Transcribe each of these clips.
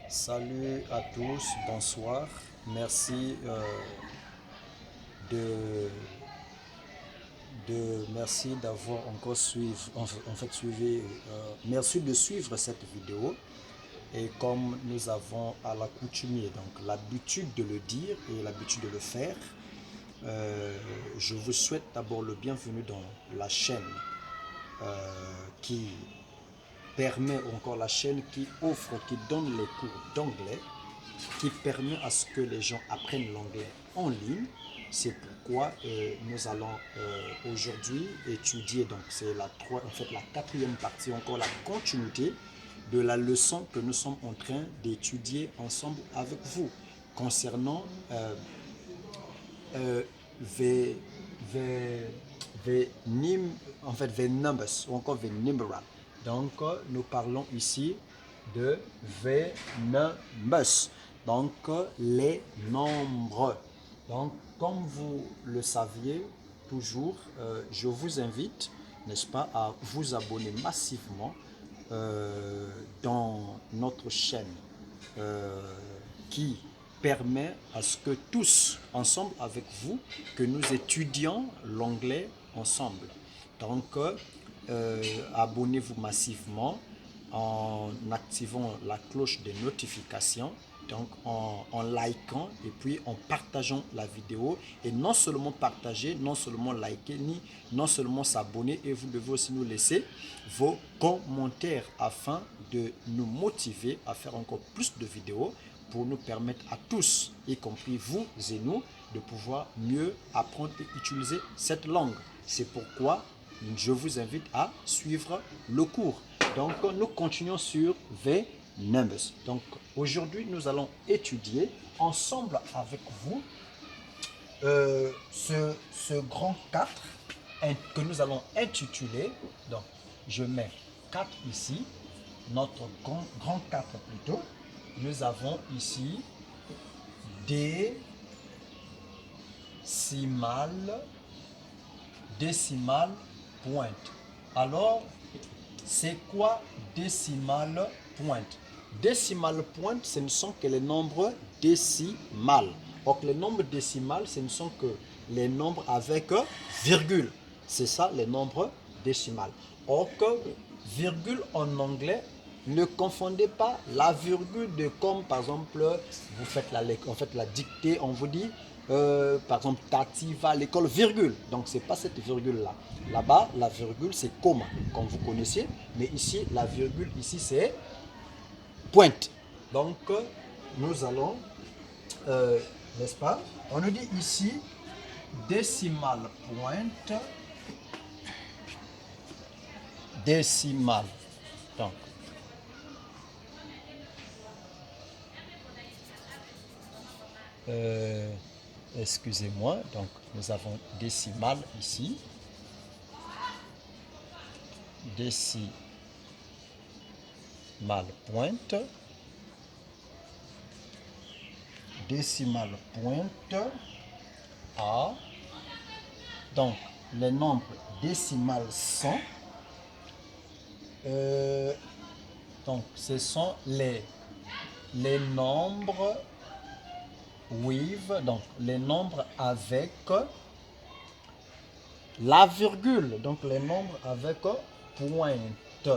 Salut à tous, bonsoir. Merci de, merci d'avoir encore suivi. Merci de suivre cette vidéo. Et comme nous avons à l'accoutumée, donc l'habitude de le dire et l'habitude de le faire, je vous souhaite d'abord le bienvenu dans la chaîne qui permet encore la chaîne qui offre, qui donne les cours d'anglais, qui permet à ce que les gens apprennent l'anglais en ligne. C'est pourquoi nous allons aujourd'hui étudier, donc c'est la quatrième partie, encore la continuité de la leçon que nous sommes en train d'étudier ensemble avec vous concernant the, the, the numbers ou encore the numeral. Donc nous parlons ici de the numbers, donc les nombres. Donc comme vous le saviez toujours, je vous invite, n'est-ce pas, à vous abonner massivement dans notre chaîne qui permet à ce que tous, ensemble avec vous, que nous étudions l'anglais ensemble. Donc, abonnez-vous massivement en activant la cloche de notification, donc en likant et puis en partageant la vidéo. Et non seulement partager, non seulement liker, non seulement s'abonner, et vous devez aussi nous laisser vos commentaires afin de nous motiver à faire encore plus de vidéos pour nous permettre à tous, y compris vous et nous, de pouvoir mieux apprendre et utiliser cette langue. C'est pourquoi je vous invite à suivre le cours. Donc, nous continuons sur the numbers. Donc, aujourd'hui, nous allons étudier ensemble avec vous ce grand 4 que nous allons intituler. Donc, je mets 4 ici, notre grand 4 plutôt. Nous avons ici décimale pointe. Alors, c'est quoi décimale pointe? Décimale pointe, ce ne sont que les nombres décimales. Donc, les nombres décimales, ce ne sont que les nombres avec virgule. C'est ça, les nombres décimales. Donc, virgule en anglais, ne confondez pas la virgule de comme, par exemple, vous faites la dictée, on vous dit, par exemple, Tati va à l'école, virgule. Donc, ce n'est pas cette virgule-là. Là-bas, la virgule, c'est comma, comme vous connaissez. Mais ici, la virgule, ici, c'est pointe. Donc, nous allons, n'est-ce pas? On nous dit ici, décimale pointe, décimale. Donc, excusez-moi, donc nous avons décimale ici, décimale pointe, décimale pointe A. Donc les nombres décimales sont donc ce sont les nombres with, donc les nombres avec la virgule, donc les nombres avec pointe.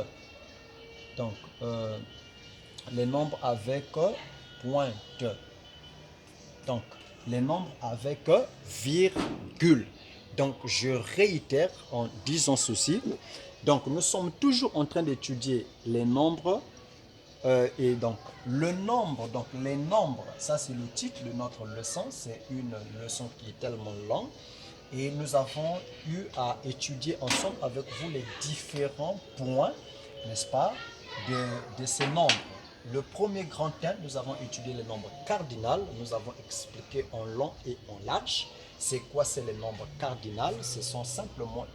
Donc les nombres avec pointe. Donc les nombres avec virgule. Donc je réitère en disant ceci. Donc nous sommes toujours en train d'étudier les nombres. Et donc, les nombres, ça c'est le titre de notre leçon, c'est une leçon qui est tellement longue. Et nous avons eu à étudier ensemble avec vous les différents points, n'est-ce pas, de ces nombres. Le premier grand thème, nous avons étudié les nombres cardinaux, nous avons expliqué en long et en large. C'est quoi, c'est les nombres cardinaux? Ce sont simplement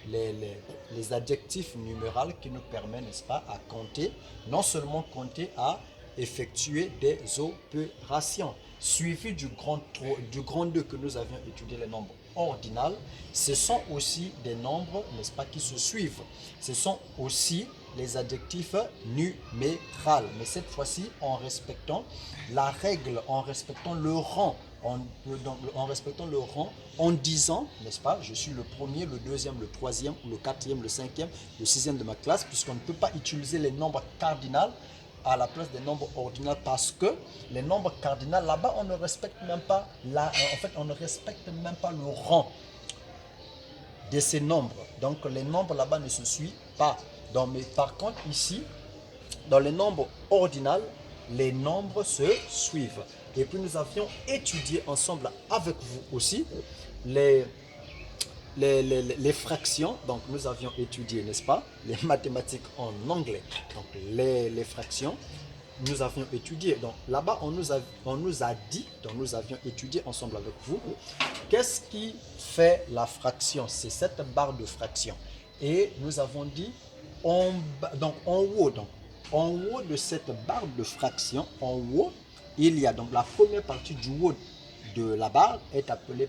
les adjectifs numéraux qui nous permettent, n'est-ce pas, à compter, non seulement compter, à effectuer des opérations. Suivi du grand 2 que nous avions étudié les nombres ordinaux, ce sont aussi des nombres, n'est-ce pas, qui se suivent. Ce sont aussi les adjectifs numérales. Mais cette fois-ci, en respectant la règle, en respectant le rang. En respectant le rang, en disant, n'est-ce pas, je suis le premier, le deuxième, le troisième, le quatrième, le cinquième, le sixième de ma classe, puisqu'on ne peut pas utiliser les nombres cardinaux à la place des nombres ordinaux, parce que les nombres cardinaux, là-bas, on ne respecte même pas on ne respecte même pas le rang de ces nombres. Donc, les nombres là-bas ne se suivent pas. Donc, mais par contre, ici, dans les nombres ordinaux, les nombres se suivent. Et puis, nous avions étudié ensemble avec vous aussi les fractions. Donc, nous avions étudié, n'est-ce pas, les mathématiques en anglais. Donc, les fractions, nous avions étudié. Donc, là-bas, on nous a dit, donc nous avions étudié ensemble avec vous, qu'est-ce qui fait la fraction? C'est cette barre de fraction. Et nous avons dit, en haut de cette barre de fraction, en haut, il y a donc la première partie du haut de la barre est appelée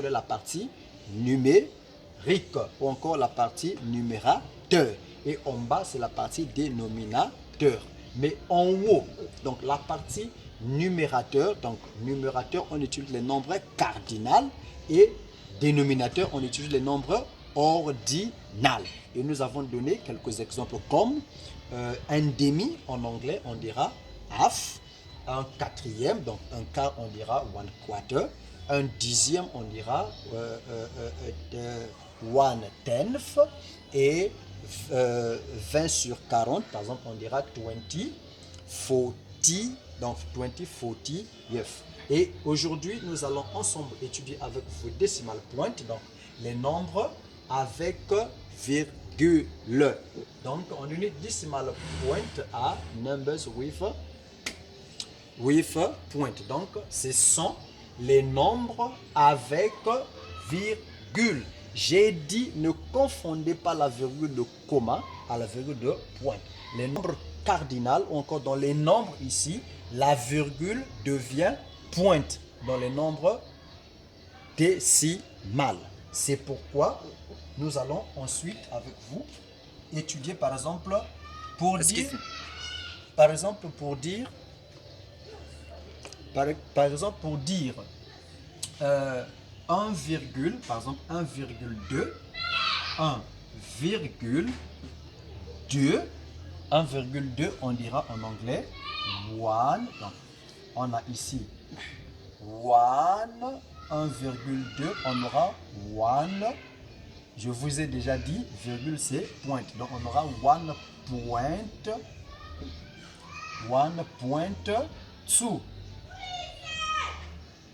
la partie numérique ou encore la partie numérateur. Et en bas, c'est la partie dénominateur. Mais en haut, donc la partie numérateur, donc numérateur, on utilise les nombres cardinaux et dénominateur, on utilise les nombres ordinaux. Et nous avons donné quelques exemples comme un demi en anglais, on dira half. Un quatrième, donc un quart, on dira one quarter. Un dixième, on dira one tenth. Et 20 sur 40, par exemple, on dira 20, 40, donc 20, 40, yes. Et aujourd'hui, nous allons ensemble étudier avec vous decimal point, donc les nombres avec virgule. Donc, on unit decimal point à numbers with point. Donc, ce sont les nombres avec virgule. J'ai dit, ne confondez pas la virgule de comma à la virgule de point. Les nombres cardinaux, ou encore dans les nombres ici, la virgule devient pointe dans les nombres décimales. C'est pourquoi nous allons ensuite avec vous étudier par exemple pour dire, par exemple pour dire 1 virgule, par exemple 1,2, 1,2, on dira en anglais one. Donc, on a ici one, 1,2, on aura one. Je vous ai déjà dit, virgule c'est point. Donc on aura one point 2.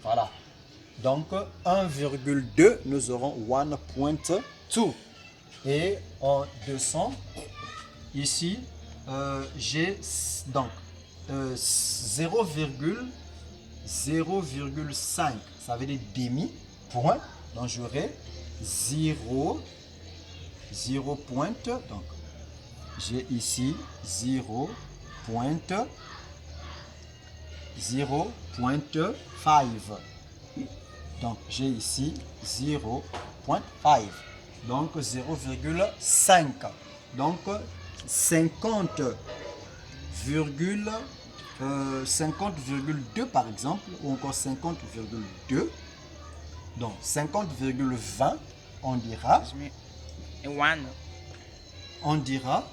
Voilà. Donc 1,2, nous aurons 1.2. Et en descend, ici, j'ai donc 0,5. Ça veut dire demi point. Donc j'aurai 0 pointe. Donc j'ai ici 0.5. Donc j'ai ici 0.5. Donc 0,5. Donc 50,2 par exemple, ou encore 50,2. Donc 50,20, on dira. On dira,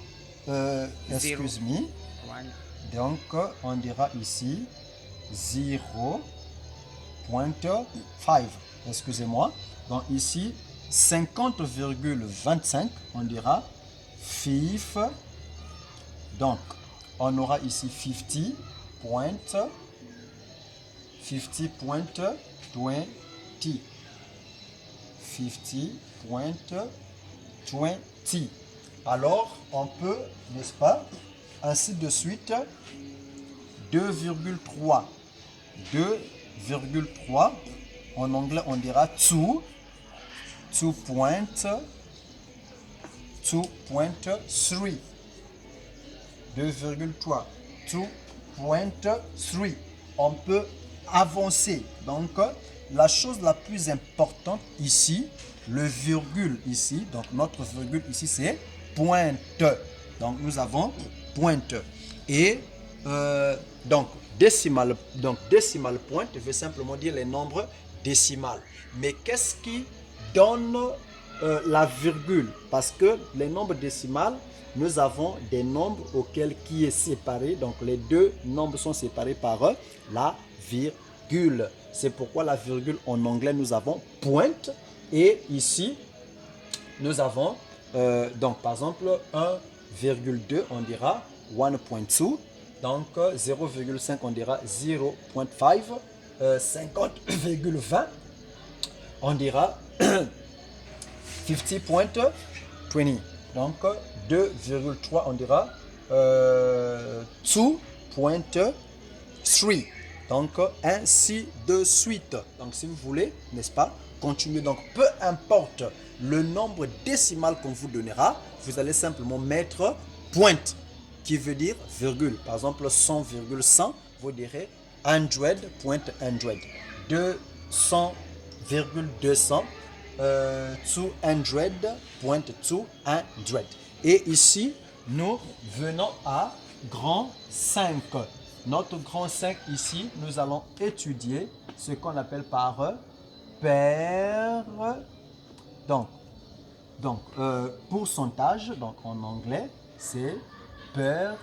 excuse me. Donc on dira ici 0.5. Excusez-moi. Donc ici 50,25, on dira 5. Donc on aura ici 50.20. 50.20. Alors, on peut, n'est-ce pas, ainsi de suite, 2,3. 2,3. En anglais, on dira 2. 2.3. 2,3. 2.3. On peut avancer. Donc, la chose la plus importante ici, le virgule ici, donc notre virgule ici, c'est pointe. Donc, nous avons pointe. Et décimal point veut simplement dire les nombres décimales. Mais qu'est-ce qui donne la virgule? Parce que les nombres décimales, nous avons des nombres auxquels qui est séparé. Donc, les deux nombres sont séparés par la virgule. C'est pourquoi la virgule en anglais, nous avons point. Et ici, nous avons, donc par exemple, 1,2, on dira 1.2. Donc 0,5, on dira 0.5. 50,20, on dira 50.20. Donc 2,3, on dira 2.3. Donc ainsi de suite. Donc si vous voulez, n'est-ce pas, continuer. Donc peu importe le nombre décimal qu'on vous donnera, vous allez simplement mettre pointe, qui veut dire virgule. Par exemple, 100,100, vous direz 100.100. 200,200, 200.200. Et ici, nous venons à grand 5. Notre grand 5 ici, nous allons étudier ce qu'on appelle par paire. Donc pourcentage, donc en anglais, c'est percentage.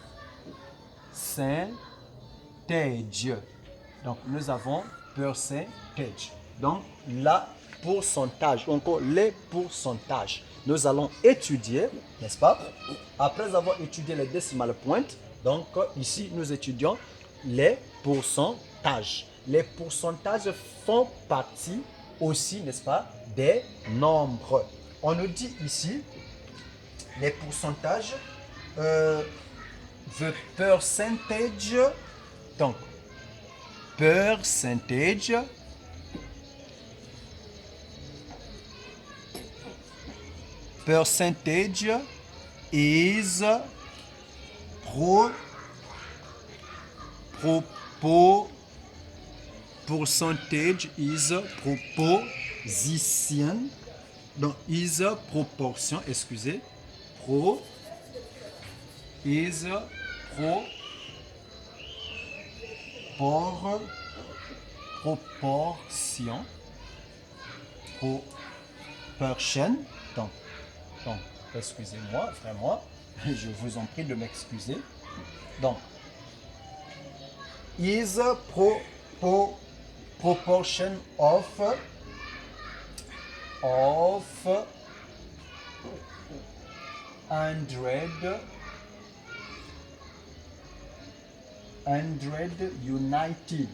Donc, nous avons percentage. Donc, la pourcentage, encore les pourcentages. Nous allons étudier, n'est-ce pas? Après avoir étudié les décimales pointes, donc ici, nous étudions les pourcentages. Les pourcentages font partie aussi, n'est-ce pas, des nombres. On nous dit ici, les pourcentages, the percentage, donc percentage is percentage is proposition. Donc is proportion, excusez, proportion, donc excusez-moi, vraiment, je vous en prie de m'excuser. Donc, is proportion of 100 united.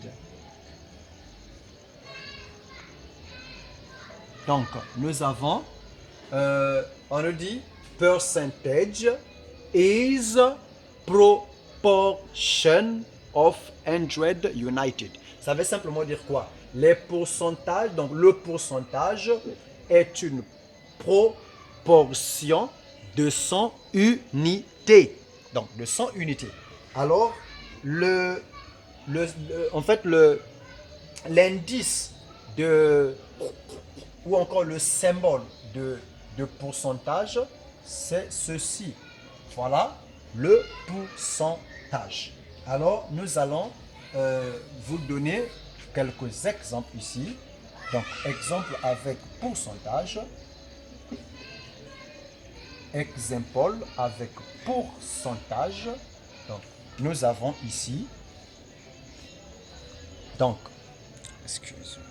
Donc, nous avons, on nous dit, percentage is proportion of 100 united. Ça veut simplement dire quoi? Les pourcentages, donc le pourcentage est une proportion de 100 unités. Donc, de 100 unités. Alors, l'indice ou encore le symbole de pourcentage, c'est ceci. Voilà le pourcentage. Alors, nous allons vous donner quelques exemples ici. Donc, exemple avec pourcentage. Exemple avec pourcentage. Donc, nous avons ici. Donc, excusez-moi.